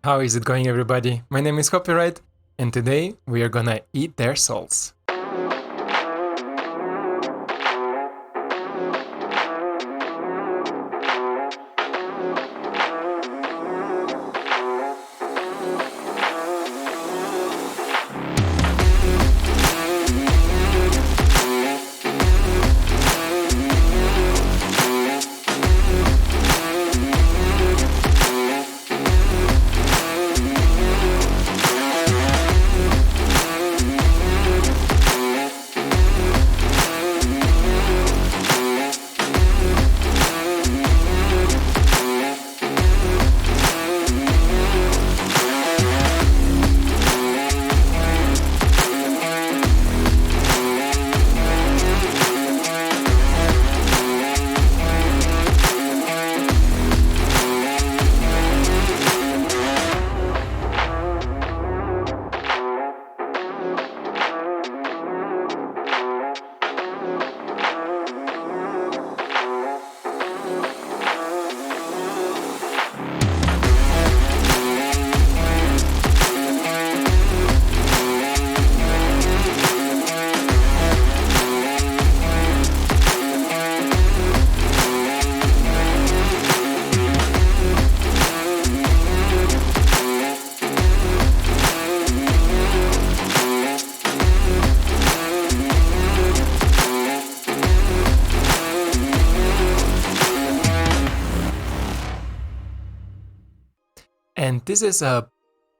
How is it going, everybody? My name is Copyright, and today we are gonna eat their souls. And this is a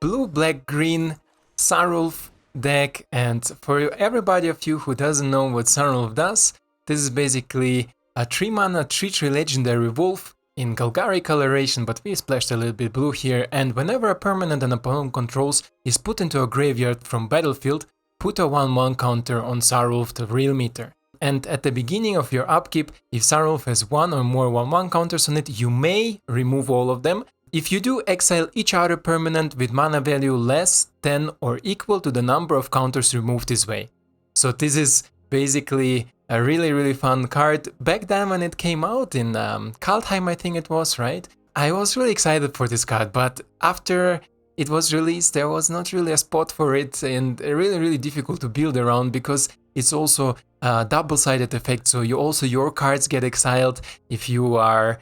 blue-black-green Sarulf deck, and for everybody of you who doesn't know what Sarulf does, this is basically a 3-mana 3/3 legendary wolf in Golgari coloration, but we splashed a little bit blue here, and whenever a permanent an opponent controls is put into a graveyard from battlefield, put a 1/1 counter on Sarulf Realm Eater. And at the beginning of your upkeep, if Sarulf has 1 or more 1/1 counters on it, you may remove all of them. If you do, exile each other permanent with mana value less than or equal to the number of counters removed this way. So this is basically a really fun card. Back then when it came out in Kaldheim, I think it was, right? I was really excited for this card, but after it was released there was not really a spot for it, and really difficult to build around because it's also a double-sided effect, so your cards get exiled if you are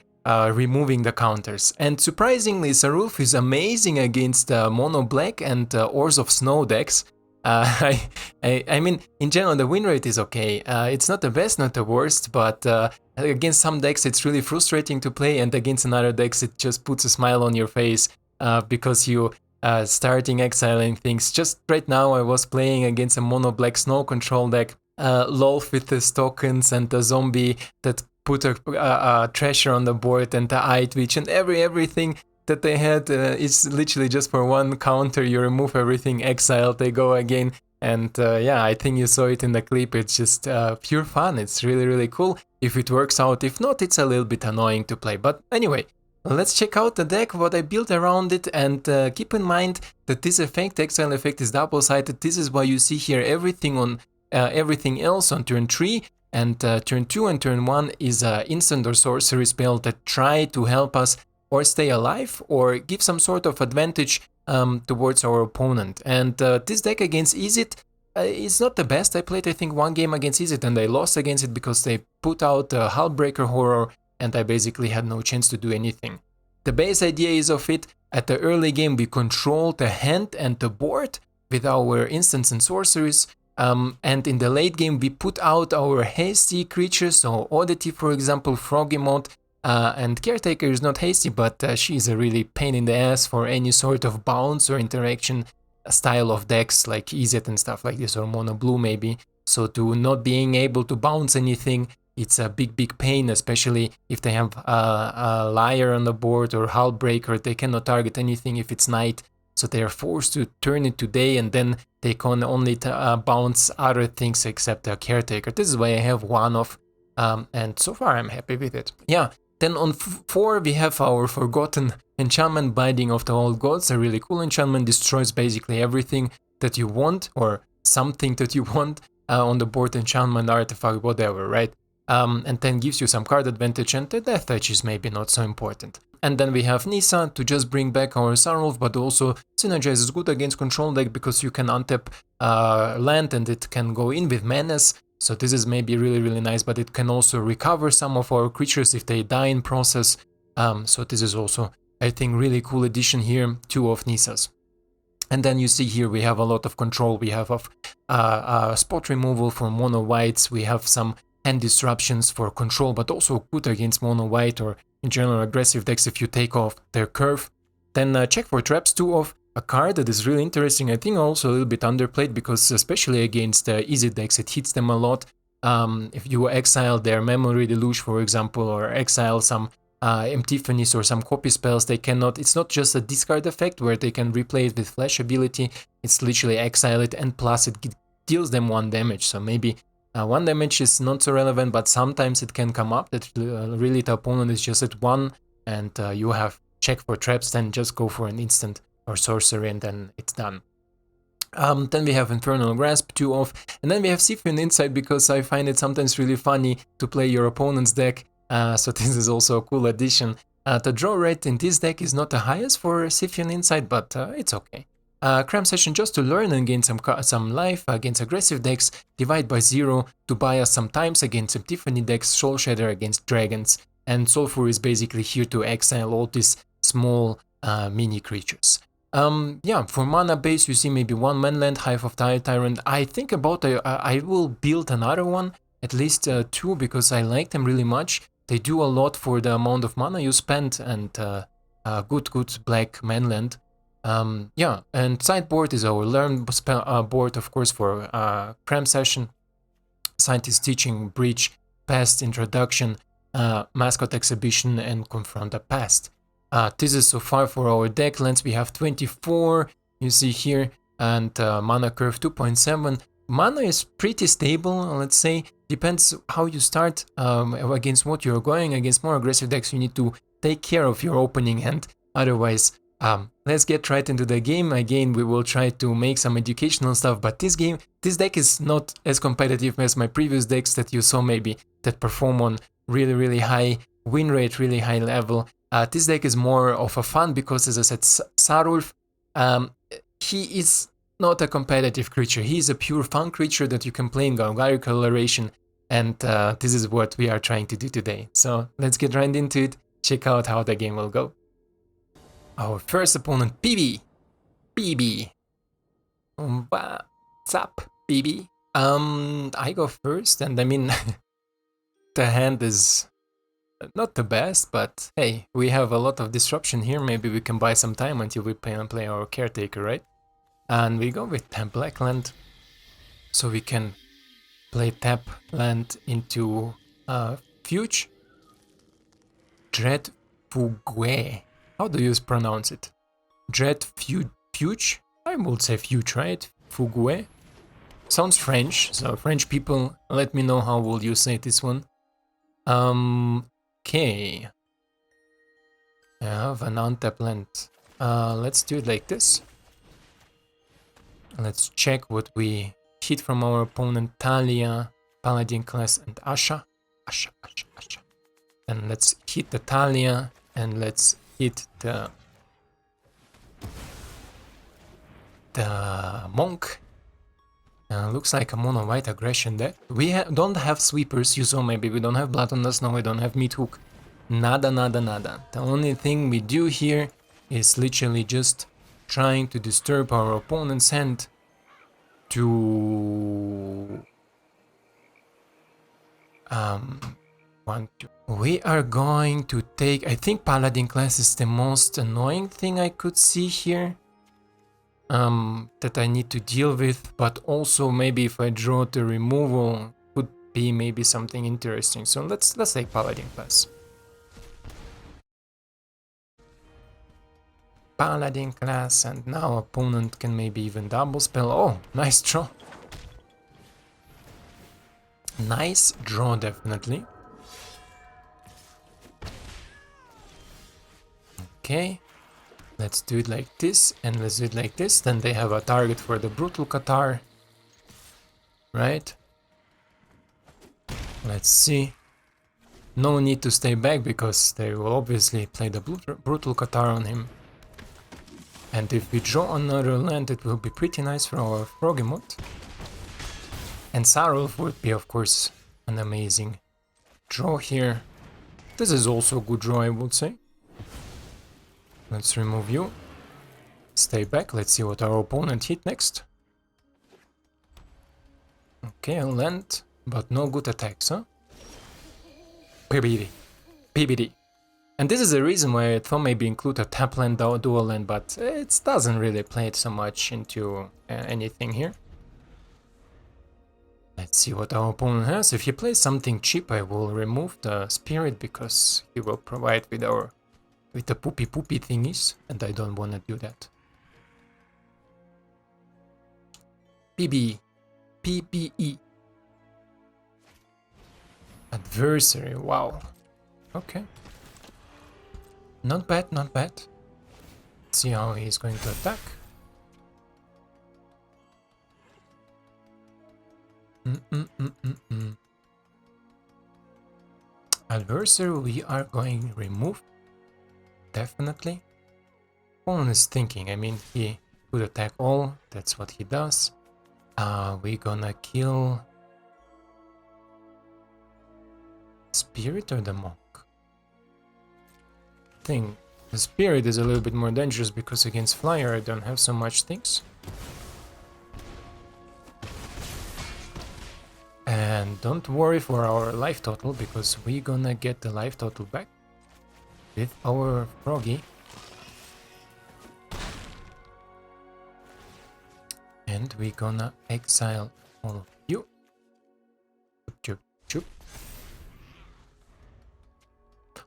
removing the counters. And surprisingly, Sarulf is amazing against mono black and Ores of Snow decks. I mean, in general, the win rate is okay. It's not the best, not the worst, but against some decks it's really frustrating to play, and against another decks it just puts a smile on your face because you starting exiling things. Just right now I was playing against a mono black snow control deck, Lolf with the tokens and the zombie that put a treasure on the board, and the eye twitch, and everything that they had is literally just for 1 counter. You remove everything, exile, they go again, and yeah, I think you saw it in the clip. It's just pure fun. It's really cool if it works out. If not, it's a little bit annoying to play. But anyway, let's check out the deck, what I built around it, and keep in mind that this effect, exile effect, is double-sided. This is why you see here everything on everything else on turn 3. And turn 2 and turn 1 is an instant or sorcery spell that try to help us or stay alive or give some sort of advantage towards our opponent. And this deck against Izzet is not the best. I played, I think, 1 game against Izzet and I lost against it because they put out Hullbreaker Horror and I basically had no chance to do anything. The base idea is of it, at the early game we control the hand and the board with our instants and sorceries. And in the late game we put out our hasty creatures, so Oddity, for example, Froggymoth, and Caretaker is not hasty, but she's a really pain in the ass for any sort of bounce or interaction style of decks like Izzet and stuff like this, or Mono Blue maybe. So to not being able to bounce anything, it's a big pain, especially if they have a Liar on the board or Hullbreaker. They cannot target anything if it's night. So they are forced to turn it to day, and then they can only bounce other things except the Caretaker. This is why I have 1 of, and so far I'm happy with it. Yeah, then on 4 we have our Forgotten Enchantment, Binding of the Old Gods, a really cool enchantment, destroys basically everything that you want, or something that you want on the board, enchantment, artifact, whatever, right? And then gives you some card advantage, and the death touch is maybe not so important. And then we have Nissa to just bring back our Sarulf, but also synergize is good against control deck because you can untap land and it can go in with menace. So this is maybe really nice, but it can also recover some of our creatures if they die in process. So this is also, I think, really cool addition here, 2 of Nissa's. And then you see here we have a lot of control. We have spot removal for mono whites. We have some hand disruptions for control, but also good against mono white or in general aggressive decks if you take off their curve. Then check for traps, 2 of a card that is really interesting. I think also a little bit underplayed because especially against easy decks it hits them a lot. If you exile their Memory Deluge, for example, or exile some Epiphanies or some copy spells, they cannot, it's not just a discard effect where they can replay it with flash ability, it's literally exile it and plus it deals them 1 damage. So maybe 1 damage is not so relevant, but sometimes it can come up that really the opponent is just at 1 and you have check for traps, then just go for an instant or sorcery and then it's done. Then we have Infernal Grasp, 2 of, and then we have Siphian Insight because I find it sometimes really funny to play your opponent's deck. So this is also a cool addition. The draw rate in this deck is not the highest for Siphian Insight, but it's okay. Cram Session just to learn and gain some life against aggressive decks, divide by 0 to buy us some times against Epiphany decks, Soul Shatter against dragons, and Sulfur is basically here to exile all these small mini creatures. Yeah, for mana base you see maybe 1 Manland, Hive of Tyrant. I think about I will build another one, at least 2, because I like them really much. They do a lot for the amount of mana you spend and good black Manland. Yeah, and sideboard is our learn board, of course, for Cram Session, Scientist Teaching, Breach, Past, Introduction, Mascot Exhibition, and Confront the Past. This is so far for our deck lengths. We have 24, you see here, and mana curve 2.7. Mana is pretty stable, let's say. Depends how you start, against what you're going. Against more aggressive decks, you need to take care of your opening hand. Otherwise, let's get right into the game. Again, we will try to make some educational stuff, but this deck is not as competitive as my previous decks that you saw maybe, that perform on really high win rate, really high level. This deck is more of a fun because, as I said, Sarulf, he is not a competitive creature. He is a pure fun creature that you can play in Gargari Coloration, and this is what we are trying to do today. So let's get right into it, check out how the game will go. Our first opponent, PB. PB. What's up, PB? I go first, and I mean, the hand is not the best, but hey, we have a lot of disruption here. Maybe we can buy some time until we play our Caretaker, right? And we go with tap black land, so we can play tap land into Fuge. Dread Fugue. How do you pronounce it? Dread Fuge? I would say Fuge, right? Fugue. Sounds French, so French people, let me know how will you say this one. Okay. I have an untap land. Let's do it like this. Let's check what we hit from our opponent, Talia, Paladin class, and Asha. Asha. And let's hit the Talia, and let's hit the Monk. Looks like a mono white aggression deck. We don't have sweepers, you saw maybe. We don't have Blood on the Snow, we don't have Meat Hook. Nada. The only thing we do here is literally just trying to disturb our opponent's hand to we are going to take, I think Paladin class is the most annoying thing I could see here, that I need to deal with, but also maybe if I draw the removal could be maybe something interesting. So let's take Paladin class. Paladin class, and now opponent can maybe even double spell. Oh, nice draw. Nice draw, definitely. Okay, let's do it like this, and let's do it like this. Then they have a target for the Brutal Cathar. Right? Let's see. No need to stay back because they will obviously play the brutal Qatar on him. And if we draw another land, it will be pretty nice for our Frogimot. And Sarulf would be, of course, an amazing draw here. This is also a good draw, I would say. Let's remove you. Stay back, let's see what our opponent hit next. Okay, a land, but no good attacks, huh? PBD. PBD. And this is the reason why I thought maybe include a tap land, dual land, but it doesn't really play it so much into anything here. Let's see what our opponent has. If he plays something cheap, I will remove the spirit because he will provide with the poopy thingies, and I don't want to do that. PB, PPE. Adversary, wow. Okay. Not bad, not bad. Let's see how he's going to attack. Adversary, we are going to remove. Definitely. Opponent is thinking, I mean, he could attack all, that's what he does. We're gonna kill Spirit or the Monk? I think the Spirit is a little bit more dangerous because against Flyer I don't have so much things. And don't worry for our life total because we're gonna get the life total back with our Froggy. And we're gonna exile all of you. Chup, chup.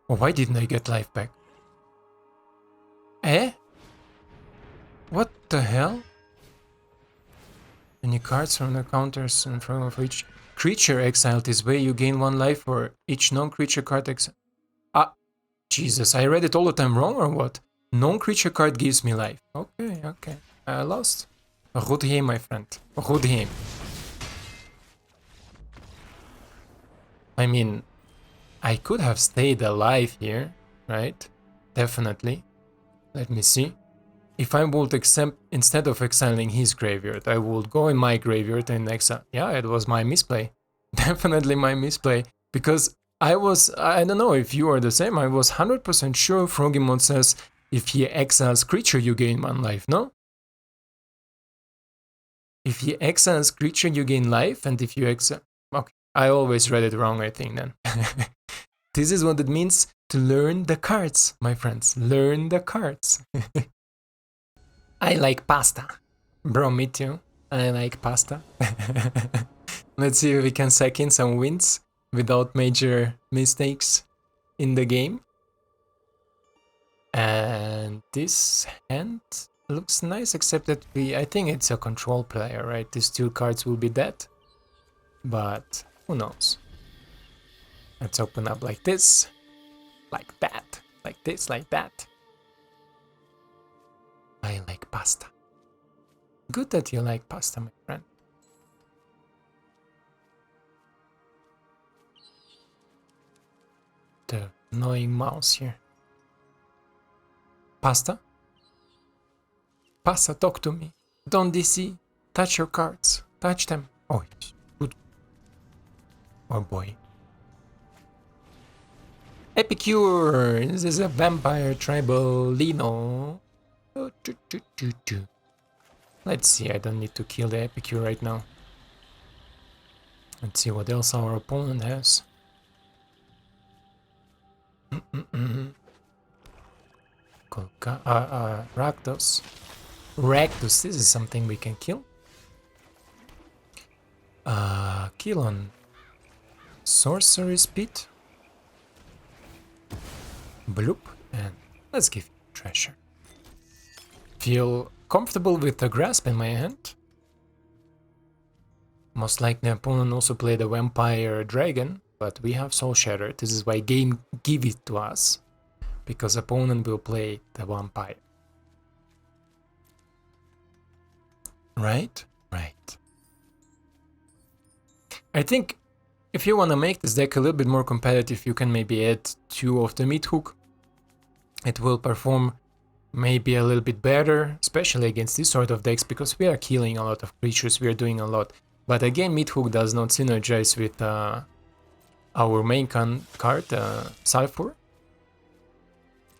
Oh, why didn't I get life back? Eh? What the hell? Any cards from the counters in front of each creature exiled this way, you gain 1 life for each non-creature card exiled. Ah, Jesus, I read it all the time wrong or what? Non-creature card gives me life. Okay, okay. I lost. Goed game, my friend. Goed game. I mean, I could have stayed alive here, right? Definitely. Let me see. If I would accept, instead of exiling his graveyard, I would go in my graveyard and exile. Yeah, it was my misplay. Definitely my misplay. Because I don't know if you are the same, I was 100% sure Frogimon says if he exiles creature, you gain 1 life, no? If he exiles creature, you gain life, and if you exile... Okay, I always read it wrong, I think, then. This is what it means to learn the cards, my friends. Learn the cards. I like pasta. Bro, me too. I like pasta. Let's see if we can sack in some wins without major mistakes in the game. And this hand looks nice, except that I think it's a control player, right? These 2 cards will be dead. But who knows? Let's open up like this, like that, like this, like that. I like pasta. Good that you like pasta, my friend. The annoying mouse here. Pasta? Pasta, talk to me. Don't DC. Touch your cards. Touch them. Oh, good. Oh boy. Epicure! This is a vampire tribal Lino. Oh, let's see, I don't need to kill the Epicure right now. Let's see what else our opponent has. Rakdos. Rakdos, this is something we can kill. Kill on Sorcery Speed. Bloop, and let's give you treasure. Feel comfortable with the grasp in my hand. Most likely the opponent also played a vampire dragon, but we have Soul Shatter. This is why game give it to us, because opponent will play the vampire. Right? Right. I think If you want to make this deck a little bit more competitive, you can maybe add 2 of the Mythic. It will perform maybe a little bit better, especially against this sort of decks, because we are killing a lot of creatures, we are doing a lot. But again, Mythic does not synergize with our main card, Sulfur,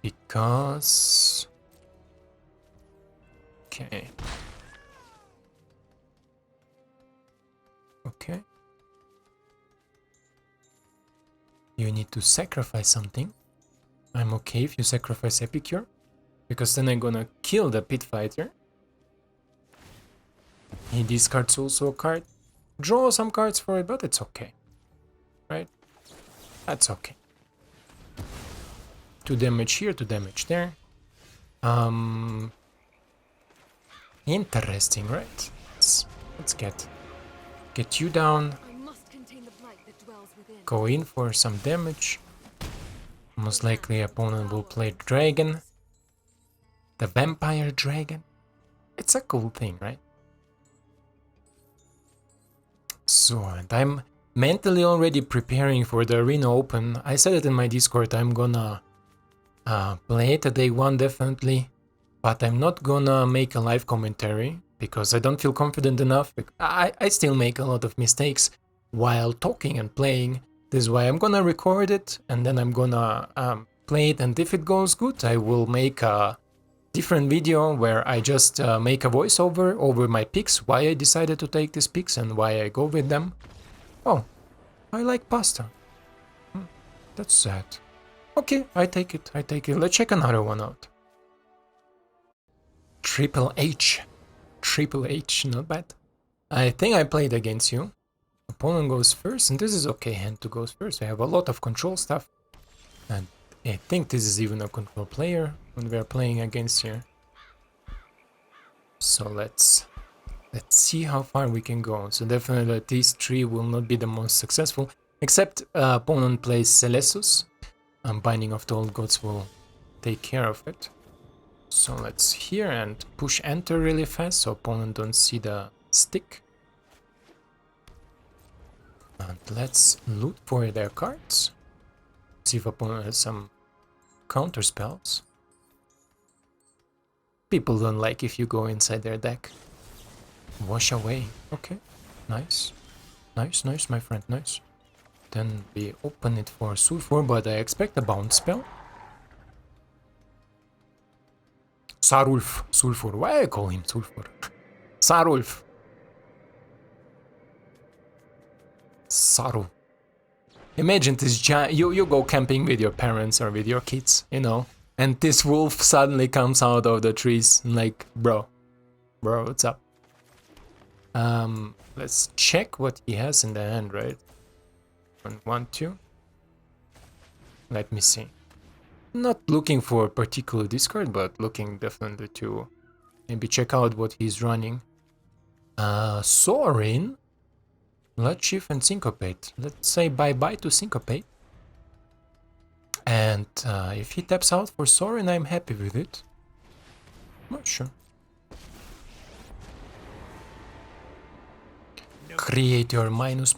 because... Okay. Okay. You need to sacrifice something. I'm okay if you sacrifice Epicure, because then I'm gonna kill the Pit Fighter. He discards also a card. Draw some cards for it, but it's okay. Right? That's okay. 2 damage here, 2 damage there. Interesting, right? Let's get you down. Go in for some damage. Most likely opponent will play Dragon. The Vampire Dragon. It's a cool thing, right? So, and I'm mentally already preparing for the Arena Open. I said it in my Discord, I'm gonna play it at day 1 definitely. But I'm not gonna make a live commentary, because I don't feel confident enough. I still make a lot of mistakes while talking and playing. This is why I'm gonna record it, and then I'm gonna play it, and if it goes good, I will make a different video where I just make a voiceover over my picks, why I decided to take these picks and why I go with them. Oh, I like pasta. That's sad. Okay, I take it. Let's check another one out. Triple H, not bad. I think I played against you. Opponent goes first, and this is okay hand to go first. We have a lot of control stuff, and I think this is even a control player when we are playing against here. So let's see how far we can go. So definitely these 3 will not be the most successful, except opponent plays Celestus, and Binding of the Old Gods will take care of it. So let's here and push enter really fast so opponent don't see the stick. And let's loot for their cards. See if opponent has some counter spells. People don't like if you go inside their deck. Wash away. Okay, nice. Nice, my friend, nice. Then we open it for Sulfur, but I expect a bounce spell. Sarulf, Sulfur, why I call him Sulfur? Sarulf. Saru. Imagine this giant, you go camping with your parents or with your kids, you know, and this wolf suddenly comes out of the trees, like, bro, what's up? Let's check what he has in the hand, right? 1, 2. Let me see. Not looking for a particular discard, but looking definitely to maybe check out what he's running. Sorin, Bloodchief and Syncopate. Let's say bye-bye to Syncopate. And if he taps out for Sorin, I'm happy with it. Not sure. Create your minus.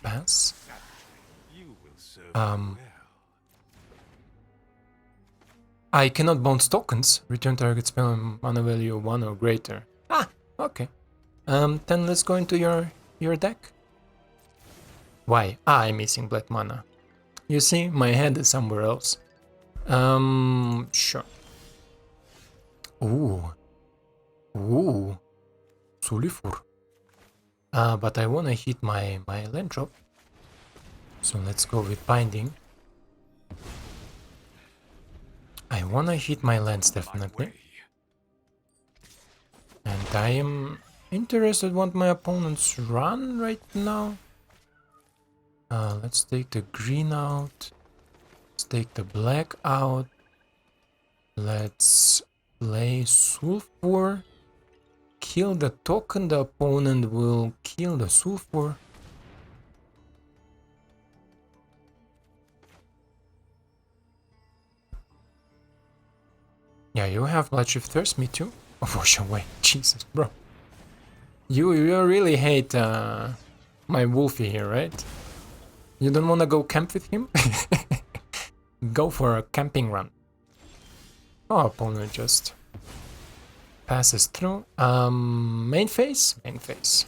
Pass. I cannot bounce tokens. Return target spell and mana value 1 or greater. Ah, okay. Then let's go into your deck. Why? Ah, I'm missing black mana. You see, my head is somewhere else. Sure. Ooh. Sulfur. But I wanna hit my land drop. So let's go with binding. I wanna hit my lands definitely. And I am interested what my opponents run right now. Let's take the green out. Let's take the black out. Let's play Sulfur. Kill the token, the opponent will kill the Sulfur. Yeah, you have Bloodchief Thirst, me too. Oh, wash away, Jesus, bro. You really hate my Wolfie here, right? You don't want to go camp with him? Go for a camping run. Oh, opponent just passes through. Main phase? Main phase.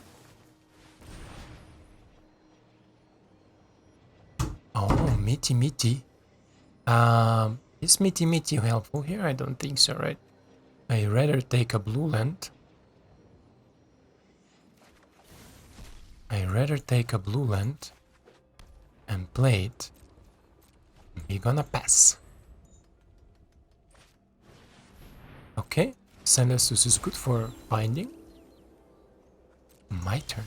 Oh, meaty. Is meaty helpful here? I don't think so, right? I'd rather take a blue land. And play it. We're gonna pass. Okay, Celestus is good for binding. My turn.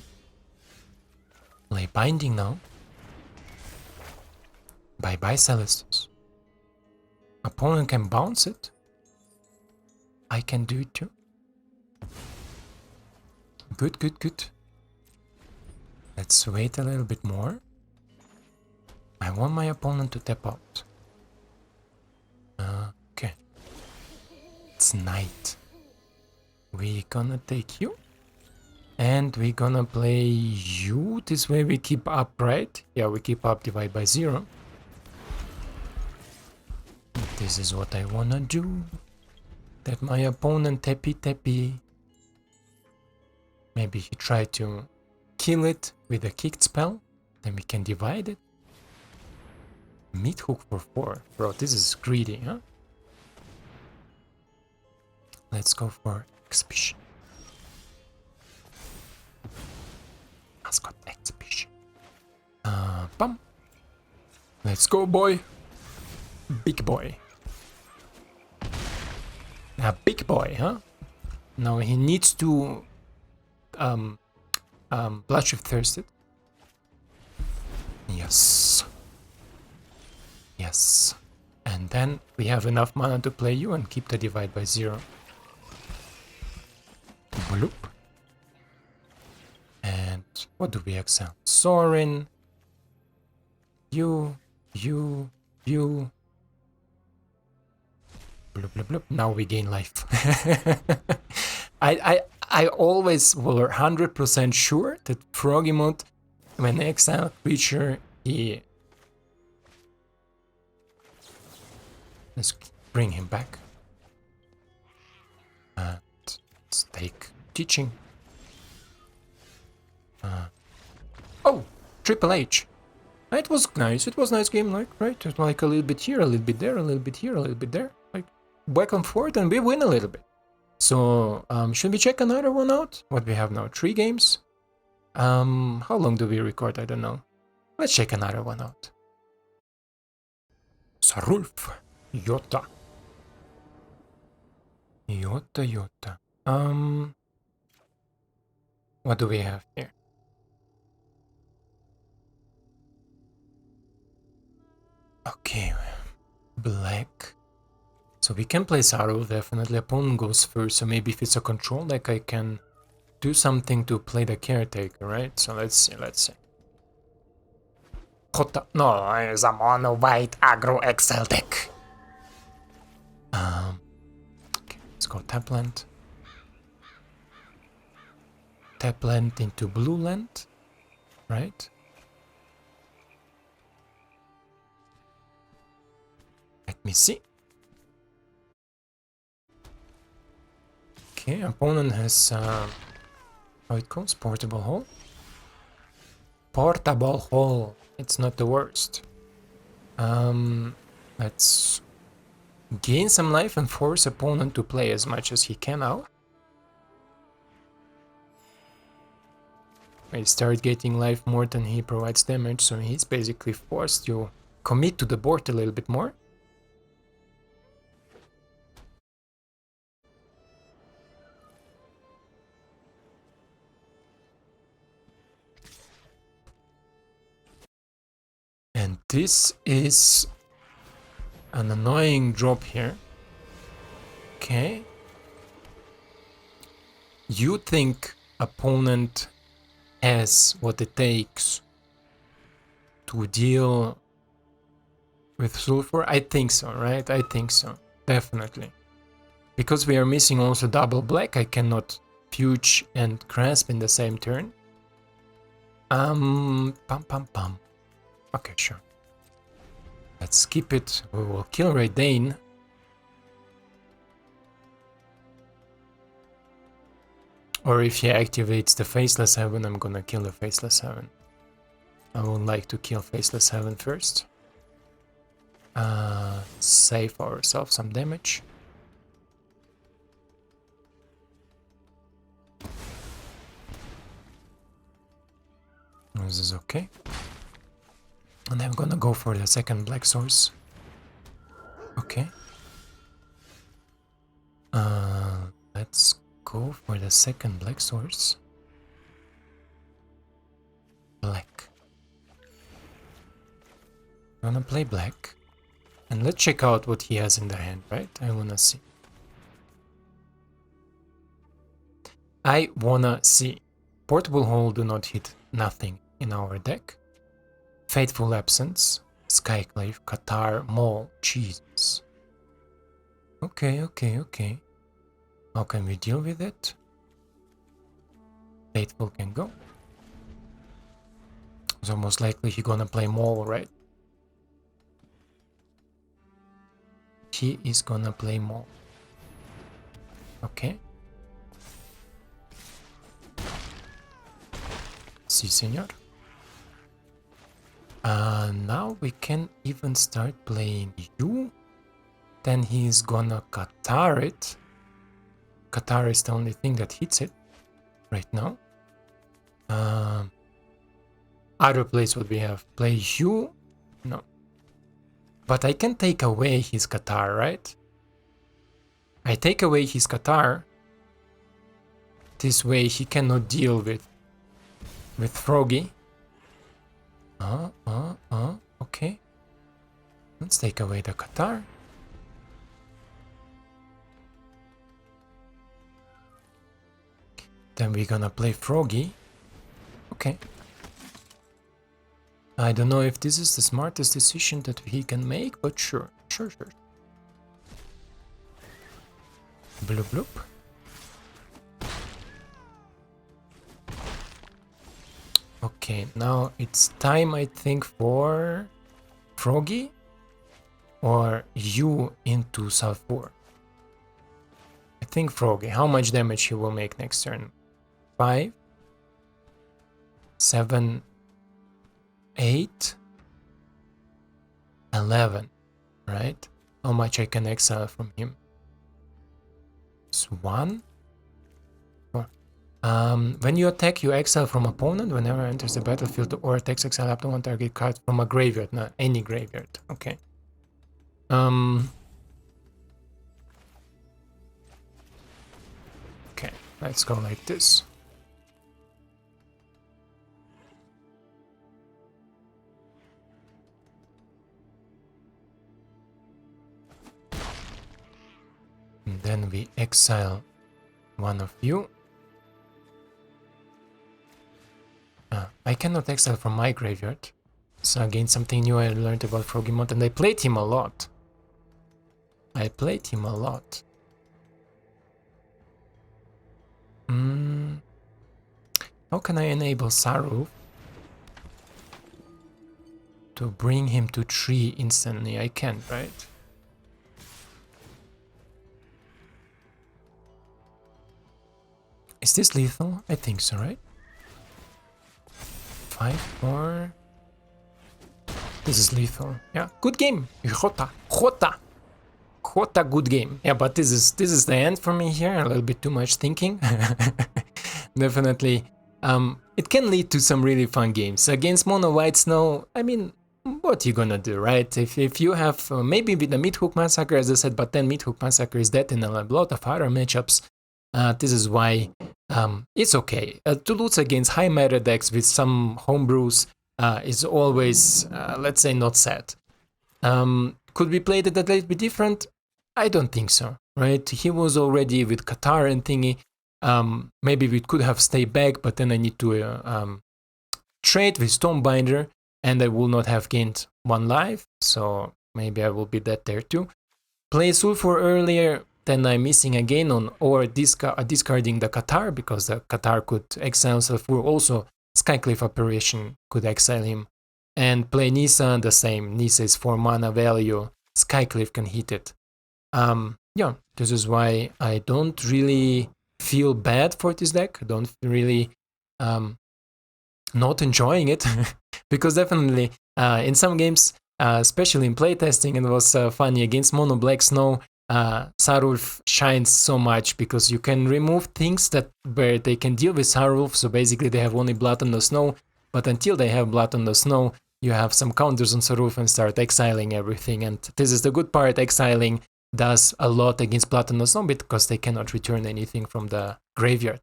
Play binding now. Bye-bye, Celestus. Opponent can bounce it. I can do it too. Good. Let's wait a little bit more. I want my opponent to tap out. Okay. It's night. We're gonna take you. And we're gonna play you. This way we keep up, right? Yeah, we keep up, divide by 0. This is what I wanna do. That my opponent tappy. Maybe he tried to kill it with a kicked spell. Then we can divide it. Meat hook for 4. Bro, this is greedy, huh? Let's go for exhibition. Mascot exhibition. Bum. Let's go, boy. Big boy. A big boy, huh? Now he needs to Bloodship Thirsted. Yes. And then we have enough mana to play you and keep the divide by 0. Bloop. And what do we exile? Sorin. You. Bloop. Now we gain life. I always were 100% sure that Frogimont, when exile creature, he... Let's bring him back. And let's take teaching. Oh! Triple H. It was nice. It was nice game, like, right? It was like a little bit here, a little bit there, a little bit here, a little bit there. Like, back and forth, and we win a little bit. So, should we check another one out? What we have now? 3 games? How long do we record? I don't know. Let's check another one out. Sarulf. Yota. What do we have here? Okay, black. So we can play Sarulf, definitely. Opponent goes first, so maybe if it's a control deck, I can do something to play the caretaker, right? So let's see. Kota. No, it's a mono white aggro exile deck. Okay, let's go tap land. Tap land into blue land, right? Let me see. Okay, opponent has how it goes? Portable hole. Portable hole. It's not the worst. Let's gain some life and force opponent to play as much as he can out. I start getting life more than he provides damage, so he's basically forced to commit to the board a little bit more. And this is an annoying drop here. Okay. You think opponent has what it takes to deal with sulfur? I think so, right? I think so. Definitely. Because we are missing also double black, I cannot fuge and grasp in the same turn. Pam pam pam. Okay, sure. Let's skip it. We will kill Raidane. Or if he activates the Faceless Heaven, I'm gonna kill the Faceless Heaven. I would like to kill Faceless Heaven first. Save ourselves some damage. This is okay. And I'm gonna go for the second black source. Okay. Let's go for the second black source. Black. Gonna play black. And let's check out what he has in the hand, right? I wanna see. I wanna see. Portable Hole do not hit nothing in our deck. Fateful Absence, Skyclave, Qatar, Maul, Jesus. Okay, okay, okay. How can we deal with it? Fateful can go. So most likely he gonna play Maul, right? He is gonna play Maul. Okay. Si, senor. Now we can even start playing you. Then he's gonna Qatar it. Qatar is the only thing that hits it right now. Other place what we have? Play you? No. But I can take away his Qatar, right? I take away his Qatar. This way he cannot deal with Froggy. Okay. Let's take away the Qatar. Then we're gonna play Froggy. Okay. I don't know if this is the smartest decision that he can make, but sure. Sure. Bloop bloop. Okay, now it's time, I think, for Froggy or you into Sulfur. I think Froggy. How much damage he will make next turn? 5, 7, 8, 11, right? How much I can exile from him? It's 1. When you attack, you exile from opponent whenever enters the battlefield or attacks, exile up to one target card from a graveyard, not any graveyard. Okay. Okay, let's go like this. And then we exile one of you. I cannot exile from my graveyard. So again, something new I learned about Frogimont, and I played him a lot. How can I enable Sarulf to bring him to 3 instantly? I can't, right? Is this lethal? I think so, right? 5, 4. This is lethal. Yeah, good game. Jota, good game. Yeah, but this is the end for me here. A little bit too much thinking. Definitely. It can lead to some really fun games against Mono White Snow. I mean, what you gonna do, right? If you have maybe with the Mythic Massacre, as I said, but then Mythic Massacre is dead in a lot of other matchups. This is why it's okay. To lose against high meta decks with some homebrews is always, let's say, not sad. Could we play it a little bit different? I don't think so, right? He was already with Qatar and thingy. Maybe we could have stayed back, but then I need to trade with Stonebinder, and I will not have gained 1 life, so maybe I will be dead there too. Play Sulfur earlier, then I'm missing again on or discarding the Qatar, because the Qatar could exile Sulfur also Skycliff apparition could exile him. And play Nissa, the same. Nissa is 4 mana value, Skycliff can hit it. Yeah, this is why I don't really feel bad for this deck. I don't really not enjoying it, because definitely in some games, especially in playtesting, it was funny against Mono Black Snow. Sarulf shines so much because you can remove things that where they can deal with Sarulf. So basically, they have only Blood on the Snow, but until they have Blood on the Snow, you have some counters on Sarulf and start exiling everything. And this is the good part: exiling does a lot against Blood on the Snow because they cannot return anything from the graveyard.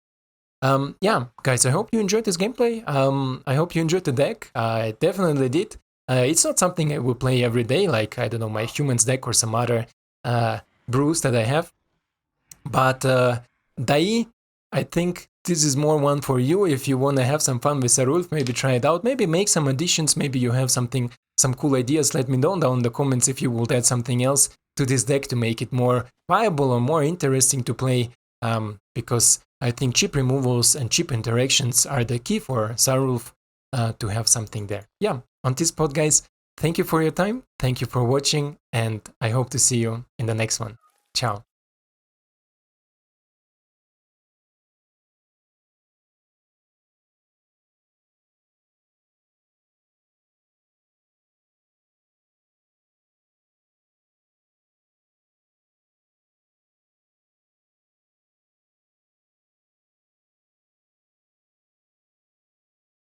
Yeah, guys, I hope you enjoyed this gameplay. I hope you enjoyed the deck. I definitely did. It's not something I will play every day, like, I don't know, my Humans deck or some other brews that I have. But Dai, I think this is more one for you. If you want to have some fun with Sarulf, maybe try it out. Maybe make some additions. Maybe you have some cool ideas. Let me know down in the comments if you would add something else to this deck to make it more viable or more interesting to play. Because I think cheap removals and cheap interactions are the key for Sarulf to have something there. Yeah, on this pod, guys, thank you for your time, thank you for watching, and I hope to see you in the next one. Ciao.